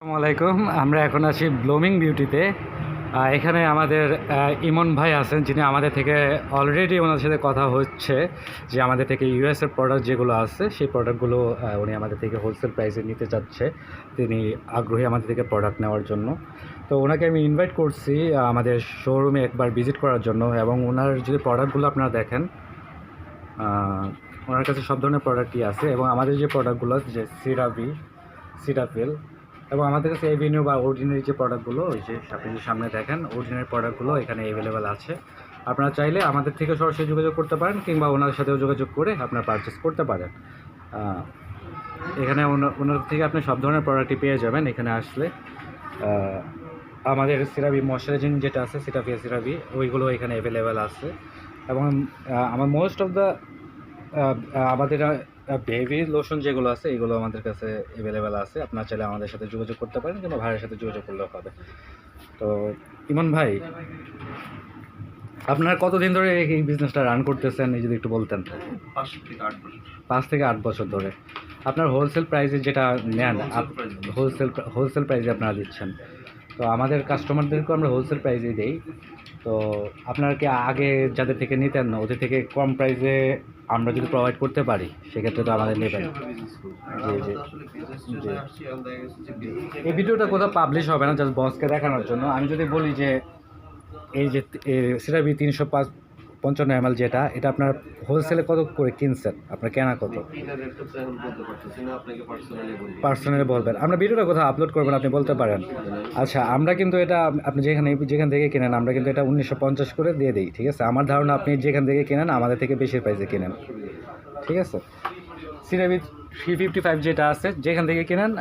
আসসালামু আলাইকুম। আমরা এখন আছি ব্লুমিং বিউটিতে। এখানে আমাদের ইমন ভাই আছেন, যিনি আমাদের থেকে অলরেডি ওনার সাথে কথা হচ্ছে যে আমাদের থেকে ইউএসের প্রোডাক্ট যেগুলো আছে সেই প্রোডাক্টগুলো উনি আমাদের থেকে হোলসেল প্রাইসে নিতে চাচ্ছে। তিনি আগ্রহী আমাদের থেকে প্রোডাক্ট নেওয়ার জন্য। তো ওনাকে আমি ইনভাইট করছি আমাদের শোরুমে একবার ভিজিট করার জন্য। এবং ওনার যদি প্রোডাক্টগুলো আপনারা দেখেন, ওনার কাছে সব ধরনের প্রোডাক্টই আছে। এবং আমাদের যে প্রোডাক্টগুলো যে সিটাফিল, এবং আমাদের কাছে এভিনিউ বা অর্ডিনারি যে প্রোডাক্টগুলো ওই যে আপনি যে সামনে দেখেন অর্ডিনারি প্রোডাক্টগুলো এখানে অ্যাভেলেবেল আছে। আপনারা চাইলে আমাদের থেকে সরাসরি যোগাযোগ করতে পারেন কিংবা ওনার সাথেও যোগাযোগ করে আপনারা পারচেস করতে পারেন। এখানে ওনার থেকে আপনি সব ধরনের প্রোডাক্টই পেয়ে যাবেন এখানে আসলে। আমাদের সিরাবি ময়শ্চারাইজিং যেটা আছে সিরাবি ওইগুলো এখানে অ্যাভেলেবেল আছে। এবং আমার মোস্ট অফ দ্য আমাদের বেবি লোশন যেগুলো আছে এগুলো আমাদের কাছে অ্যাভেলেবেল আছে। আপনারা চাইলে আমাদের সাথে যোগাযোগ করতে পারেন কিংবা ভাইয়ের সাথে যোগাযোগ করলেও হবে। তো ইমন ভাই, আপনারা কতদিন ধরে এই বিজনেসটা রান করতেছেন এই যদি একটু বলতেন। 5 থেকে 8 বছর ধরে। আপনার হোলসেল প্রাইসে যেটা নেন, হোলসেল প্রাইসে আপনারা দিচ্ছেন। তো আমাদের কাস্টমারদেরকেও আমরা হোলসেল প্রাইসেই দেই। তো আপনারা কি আগে যাদের থেকে নিতেন ওদের থেকে কম প্রাইসে আমরা যদি প্রোভাইড করতে পারি সেক্ষেত্রে তো আমাদের নেবেন। জি জি জি। এই ভিডিওটা কোথাও পাবলিশ হবে না, জাস্ট বসকে দেখানোর জন্য। আমি যদি বলি যে এই যে সিরাবি 355 ml যেটা, এটা আপনার হোলসেলে কত করে কিনছেন, আপনার কেনা কত পার্সোনালি বলবেন। আমরা ভিডিওটা কোথাও আপলোড করবেন, আপনি বলতে পারেন। আচ্ছা, আমরা কিন্তু এটা আপনি যেখান থেকে কেনেন আমরা কিন্তু এটা 1950 করে দিয়ে দিই, ঠিক আছে। আমার ধারণা আপনি যেখান থেকে কেনেন আমাদের থেকে বেশি প্রাইসে কেনেন, ঠিক আছে। সিরাবি 355 যেটা আছে যেখান থেকে কেনেন,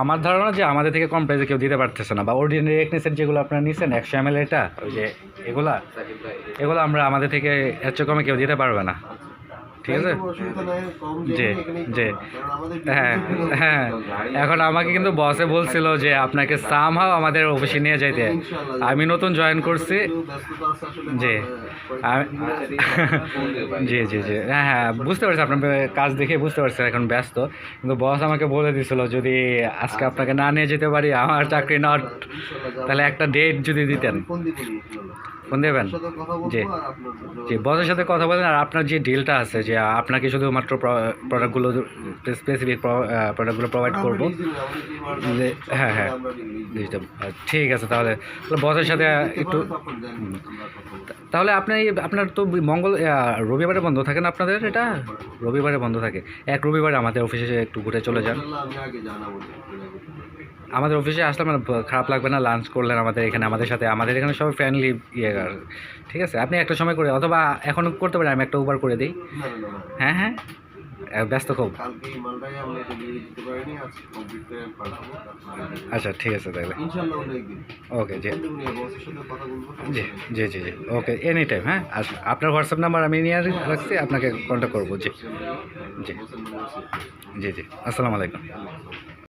আমার ধারণা যে আমাদের থেকে কম প্রাইসে কেউ দিতে পারতেছে না। বা অর্ডিনারি একনেসের যেগুলো আপনারা নিচ্ছেন 100 ml এটা, ওই যে এগুলো আমরা আমাদের থেকে এর চেয়ে কমে কেউ দিতে পারবে না, ঠিক আছে। জি জি হ্যাঁ হ্যাঁ। এখন আমাকে কিন্তু বসে বলছিল যে আপনাকে সামহাও আমাদের অফিসে নিয়ে যাইতে। আমি নতুন জয়েন করছি। জি জি জি জি হ্যাঁ হ্যাঁ, বুঝতে পারছি আপনার কাজ দেখে বুঝতে পারছি এখন ব্যস্ত। কিন্তু বস আমাকে বলে দিয়েছিল যদি আজকে আপনাকে না নিয়ে যেতে পারি আমার চাকরি নট, তাহলে একটা ডেট যদি দিতেন। ফোন দেবেন। জি জি, বসের সাথে কথা বলেন। আর আপনার যে ডিলটা আছে যে আপনাকে শুধুমাত্র প্রোডাক্টগুলো স্পেসিফিক প্রোডাক্টগুলো প্রোভাইড করবো। হ্যাঁ হ্যাঁ ঠিক আছে। তাহলে বসের সাথে একটু, তাহলে আপনার তো রবিবারে বন্ধ থাকে না আপনাদের? এটা রবিবারে বন্ধ থাকে। এক রবিবারে আমাদের অফিসে একটু ঘুরে চলে যান। আমাদের অফিসে আসলে মানে খারাপ লাগবে না, লাঞ্চ করলেন আমাদের এখানে, আমাদের এখানে সবাই ফ্রেন্ডলি ঠিক আছে। আপনি একটা সময় করে অথবা এখন করতে পারেন, আমি একটা উবার করে দিই। হ্যাঁ হ্যাঁ, ব্যস্ত খুব। আচ্ছা ঠিক আছে তাহলে। ওকে জি জি জি জি জি ওকে, এনি টাইম। হ্যাঁ, আপনার হোয়াটসঅ্যাপ নাম্বার আমি নিয়ে রাখছি, আপনাকে কন্ট্যাক্ট করবো। জি জি জি জি। আসসালামু আলাইকুম।